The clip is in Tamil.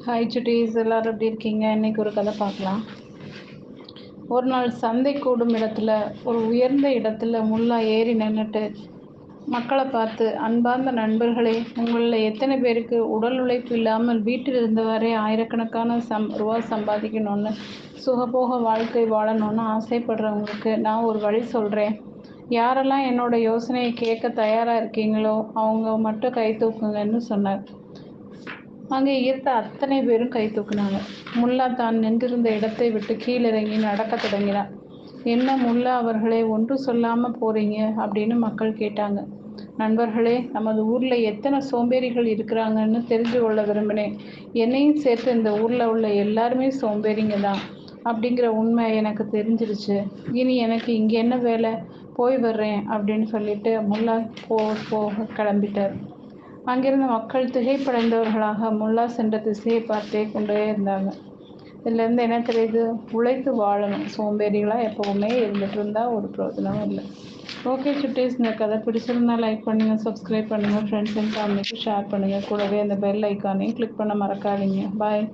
ஹாய் சுட்டீஸ், எல்லாரும் எப்படி இருக்கீங்க? இன்னைக்கு ஒரு கதை பார்க்கலாம். ஒரு நாள் சந்தை கூடும் இடத்துல ஒரு உயர்ந்த இடத்துல முல்லா ஏறி நின்றுட்டு மக்களை பார்த்து, அன்பார்ந்த நண்பர்களே, உங்களில் எத்தனை பேருக்கு உடல் உழைப்பு இல்லாமல் வீட்டில் இருந்தவரை ஆயிரக்கணக்கான ரூபா சம்பாதிக்கணும்னு சுகபோக வாழ்க்கை வாழணும்னு ஆசைப்படுறவங்களுக்கு நான் ஒரு வழி சொல்கிறேன். யாரெல்லாம் என்னோட யோசனையை கேட்க தயாராக இருக்கீங்களோ அவங்க மட்டும் கை தூக்குங்கன்னு சொன்னார். அங்கே இருந்த அத்தனை பேரும் கை தூக்குனாங்க. முல்லா தான் நின்றிருந்த இடத்தை விட்டு கீழிறங்கி நடக்க தொடங்கினார். என்ன முல்லா அவர்களே, ஒன்று சொல்லாம போறீங்க அப்படின்னு மக்கள் கேட்டாங்க. நண்பர்களே, நமது ஊர்ல எத்தனை சோம்பேறிகள் இருக்கிறாங்கன்னு தெரிஞ்சு கொள்ள விரும்பினேன். என்னையும் சேர்த்து இந்த ஊர்ல உள்ள எல்லாருமே சோம்பேறிங்க தான் அப்படிங்கிற உண்மை எனக்கு தெரிஞ்சிருச்சு. இனி எனக்கு இங்கே என்ன வேலை, போய் வர்றேன் அப்படின்னு சொல்லிட்டு முல்லா போக கிளம்பிட்டார். அங்கிருந்த மக்கள் திகைப்படைந்தவர்களாக முல்லா சென்ற திசையை பார்த்தே கொண்டே இருந்தாங்க. இதுலேருந்து என்ன தெரியுது? உழைத்து வாழணும். சோம்பேறிகளாக எப்போவுமே இருந்துட்டு இருந்தால் ஒரு பிரயோஜனமும் இல்லை. ஓகே சுட்டீஸ், இந்த கதை பிடிச்சிருந்தா லைக் பண்ணுங்கள், சப்ஸ்கிரைப் பண்ணுங்கள், ஃப்ரெண்ட்ஸ் அண்ட் ஃபேமிலிக்கு ஷேர் பண்ணுங்கள். கூடவே அந்த பெல் ஐக்கானையும் கிளிக் பண்ண மறக்காதீங்க. பாய்.